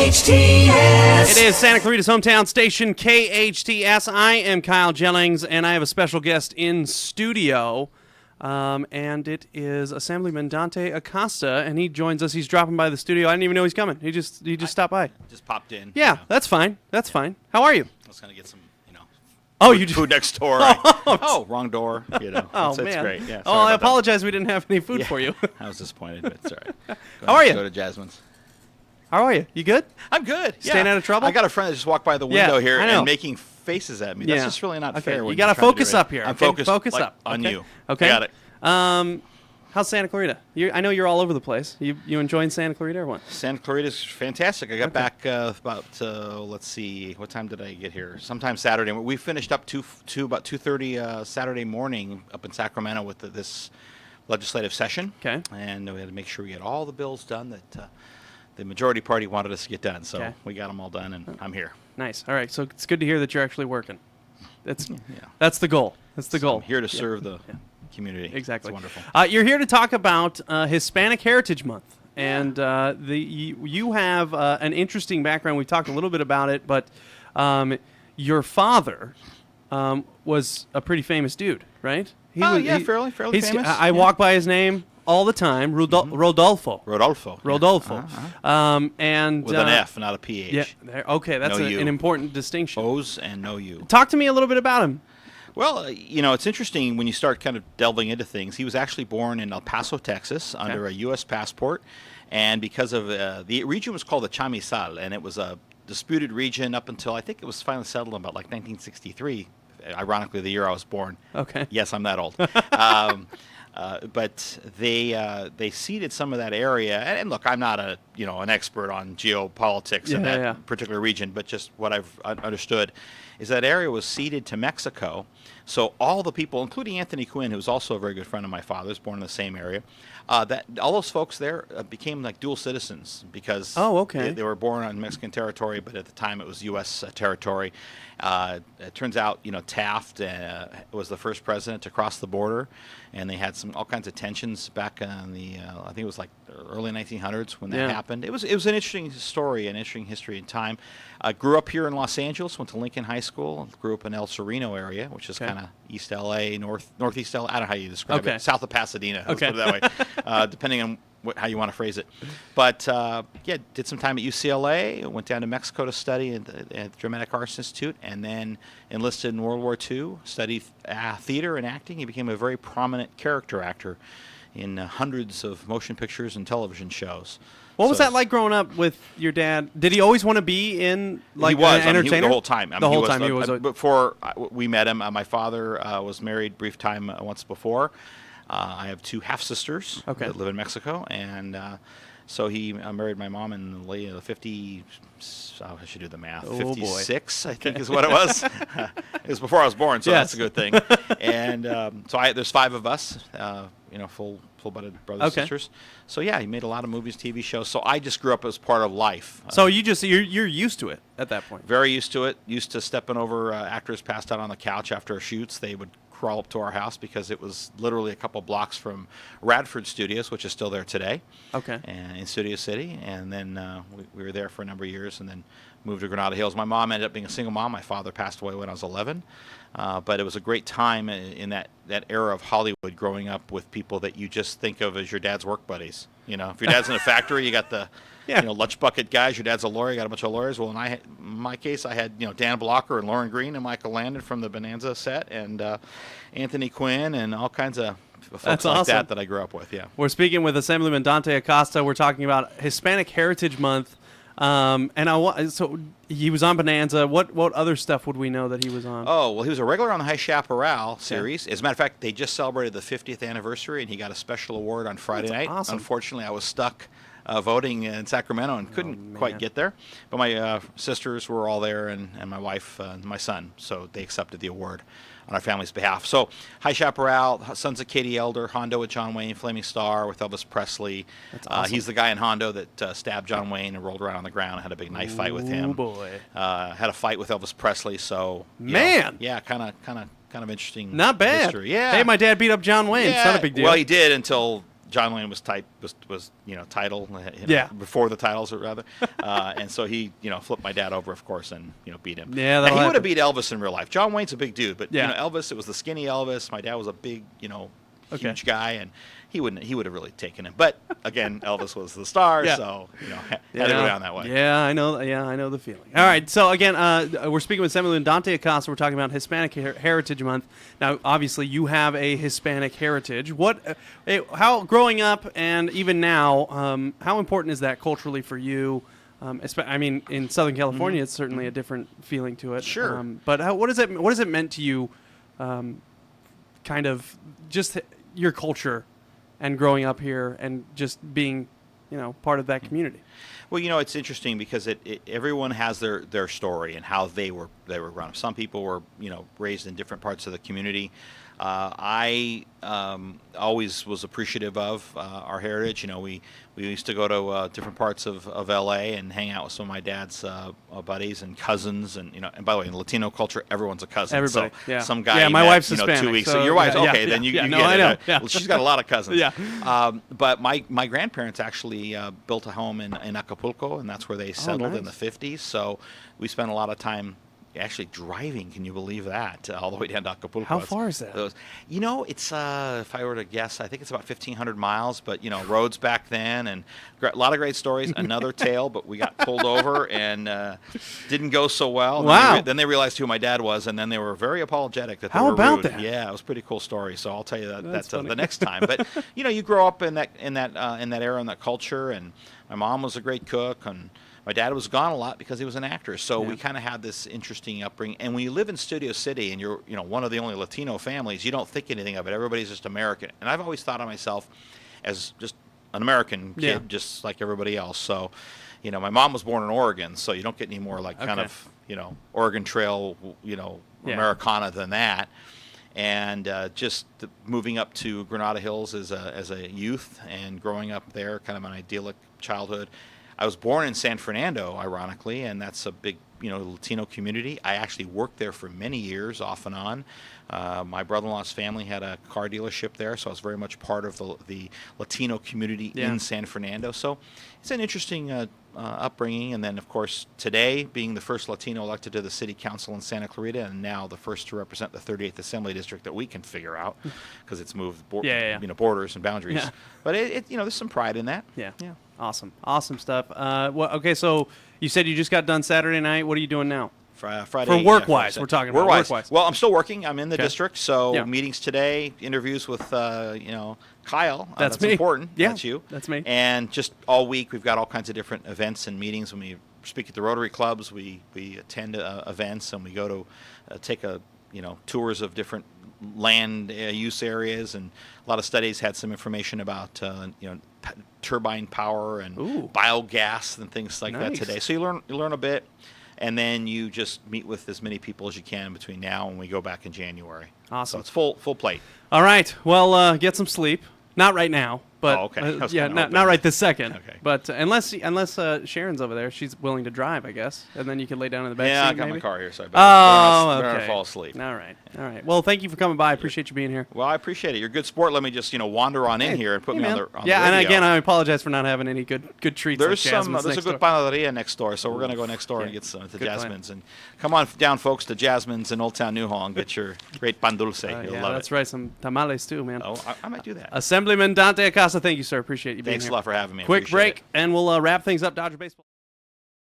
KHTS. It is Santa Clarita's hometown station, KHTS. I am Kyle Jennings, and I have a special guest in studio, and it is Assemblyman Dante Acosta, and he joins us. He's dropping by the studio. I didn't even know he's coming. He just stopped by. Just popped in. Yeah, that's fine. That's fine. How are you? I was going to get some, Oh, food next door. Wrong door. Oh, It's man. great. Yeah, Oh, I apologize we didn't have any food for you. I was disappointed, but it's all right. How are you? Go to Jasmine's. How are you? You good? I'm good. Staying out of trouble? I got a friend that just walked by the window here I know. and making faces at me. That's just really not fair. You got to focus up here. I'm okay? focused Focus up. on you. Okay. Got it. How's Santa Clarita? I know you're all over the place. You enjoying Santa Clarita or what? Santa Clarita's fantastic. I got back about, let's see, what time did I get here? Sometime Saturday. We finished up about 2:30 Saturday morning up in Sacramento with this legislative session. Okay. And we had to make sure we had all the bills done that the majority party wanted us to get done. So we got them all done, and I'm here. Nice. All right. So it's good to hear that you're actually working. That's the goal. That's the goal. I'm here to serve the community. Exactly. It's wonderful. You're here to talk about Hispanic Heritage Month, and you have an interesting background. We talked a little bit about it, but your father was a pretty famous dude, right? Fairly famous. I walk by his name all the time, Rodolfo. Rodolfo. And with an F, not a PH. Yeah. Okay, that's an important distinction. O's and no U. Talk to me a little bit about him. Well, it's interesting when you start kind of delving into things. He was actually born in El Paso, Texas, under a U.S. passport, and because of the region was called the Chamizal, and it was a disputed region up until I think it was finally settled in about like 1963. Ironically, the year I was born. Okay. Yes, I'm that old. But they ceded some of that area, and look, I'm not an expert on geopolitics in that particular region, but just what I've understood is that area was ceded to Mexico. So all the people, including Anthony Quinn, who's also a very good friend of my father's, born in the same area, that all those folks there became like dual citizens because they were born on Mexican territory, but at the time it was U.S. territory. It turns out, Taft was the first president to cross the border, and they had all kinds of tensions back in the I think it was like early 1900s when that happened. It was an interesting story, an interesting history and time. I grew up here in Los Angeles, went to Lincoln High School, grew up in El Sereno area, which is kind of East LA, northeast LA. I don't know how you describe it. South of Pasadena, let's put it that way, depending on how you want to phrase it. But did some time at UCLA, went down to Mexico to study at the Dramatic Arts Institute, and then enlisted in World War II, studied theater and acting. He became a very prominent character actor in hundreds of motion pictures and television shows. What was that like growing up with your dad? Did he always want to be in an entertainer? The whole time. The whole time he was. Before we met him, my father was married brief time once before. I have two half-sisters that live in Mexico, and so he married my mom in the late 50s. I should do the math. 56, I think, is what it was. It was before I was born, so that's a good thing. And so there's five of us, full-blooded brothers and sisters. So he made a lot of movies, TV shows. So I just grew up as part of life. So you're used to it at that point. Very used to it. Used to stepping over actors passed out on the couch after shoots. They would crawl up to our house because it was literally a couple blocks from Radford Studios, which is still there today. And in Studio City, and then we were there for a number of years, and then moved to Granada Hills. My mom ended up being a single mom. My father passed away when I was 11, but it was a great time in that era of Hollywood, growing up with people that you just think of as your dad's work buddies. If your dad's in a factory, you got the lunch bucket guys. Your dad's a lawyer, you got a bunch of lawyers. Well, in my case, I had Dan Blocker and Lauren Green and Michael Landon from the Bonanza set, and Anthony Quinn, and all kinds of folks like that I grew up with. Yeah. We're speaking with Assemblyman Dante Acosta. We're talking about Hispanic Heritage Month. So he was on Bonanza. What other stuff would we know that he was on? Oh, well, he was a regular on the High Chaparral series. As a matter of fact, they just celebrated the 50th anniversary, and he got a special award on Friday night. Awesome. Unfortunately, I was stuck voting in Sacramento and couldn't quite get there. But my sisters were all there, and my wife and my son, so they accepted the award on our family's behalf. So High Chaparral, Sons of Katie Elder, Hondo with John Wayne, Flaming Star with Elvis Presley. That's awesome. He's the guy in Hondo that stabbed John Wayne and rolled around on the ground and had a big knife fight with him. Oh, boy. Had a fight with Elvis Presley, so... Man! Kind of interesting Not bad. history. Yeah. Hey, my dad beat up John Wayne. Yeah. It's not a big deal. Well, he did until John Wayne was title, before the titles rather, and so he flipped my dad over, of course, and beat him. Yeah, he would have beat Elvis in real life. John Wayne's a big dude, but Elvis, it was the skinny Elvis. My dad was a big huge guy, and he would have really taken him. But again, Elvis was the star, so had to go down that way. Yeah, I know the feeling. All right, so again, we're speaking with Assemblyman Dante Acosta. We're talking about Hispanic Heritage Month. Now, obviously, you have a Hispanic heritage. How growing up and even now, how important is that culturally for you? I mean, in Southern California, it's certainly a different feeling to it. Sure. But what has it meant to you? Kind of just your culture and growing up here and just being, part of that community. Well, it's interesting because everyone has their story and how they were grown up. Some people were, raised in different parts of the community. I always was appreciative of our heritage. We used to go to different parts of L.A. and hang out with some of my dad's buddies and cousins, and and by the way, in Latino culture, everyone's a cousin. Everybody, so some guy, my wife's Hispanic, 2 weeks. so your wife's okay. Then you get I it. know. Well, she's got a lot of cousins. Yeah. But my grandparents actually built a home in Acapulco, and that's where they settled in the 50s. So we spent a lot of time actually driving. Can you believe that? All the way down to Acapulco. How far is that? It's if I were to guess, I think it's about 1,500 miles. But roads back then, and a lot of great stories. Another tale, but we got pulled over and didn't go so well. Wow. Then they realized who my dad was, and then they were very apologetic that they How were about rude. that? Yeah, it was a pretty cool story. So I'll tell you that the next time. But you grow up in that era, in that culture, and my mom was a great cook, and my dad was gone a lot because he was an actor, so we kind of had this interesting upbringing. And when you live in Studio City and you're one of the only Latino families, you don't think anything of it. Everybody's just American. And I've always thought of myself as just an American kid, just like everybody else. So, my mom was born in Oregon, so you don't get any more kind of Oregon Trail Americana than that. And just moving up to Granada Hills as a youth and growing up there, kind of an idyllic childhood. I was born in San Fernando, ironically, and that's a big, Latino community. I actually worked there for many years, off and on. My brother-in-law's family had a car dealership there, so I was very much part of the Latino community in San Fernando. So it's an interesting upbringing. And then, of course, today, being the first Latino elected to the city council in Santa Clarita, and now the first to represent the 38th Assembly District that we can figure out, because it's moved borders and boundaries. Yeah. But there's some pride in that. Yeah. Awesome stuff. Okay, so you said you just got done Saturday night. What are you doing now? Friday. For work-wise, we're talking about work-wise. Well, I'm still working. I'm in the district, so meetings today, interviews with, Kyle. That's me. Important. Yeah, that's you. That's me. And just all week, we've got all kinds of different events and meetings. When we speak at the Rotary clubs, we attend events, and we go to take tours of different land use areas, and a lot of studies had some information about turbine power and biogas and things like that today. So you learn a bit, and then you just meet with as many people as you can between now and we go back in January. Awesome. So it's full plate. All right. Well, get some sleep. Not right now, but not right this second. Okay. But unless Sharon's over there, she's willing to drive, I guess, and then you can lay down in the back seat. Yeah, I got maybe? my car here, so I better fall asleep. All right. Well, thank you for coming by. I appreciate you being here. Well, I appreciate it. You're a good sport. Let me just wander on in here and put me on the radio. And again, I apologize for not having any good treats. There's a good panaderia next door, so we're gonna go next door and get some to Jasmine's. And come on down, folks, to Jasmine's in Old Town Newhall and get your great pan dulce. You'll love it. That's right. Some tamales too, man. Oh, I might do that. Assemblyman Dante Acosta, thank you, sir. Appreciate you being here. Thanks a lot for having me. Quick break, and we'll wrap things up. Dodger Baseball.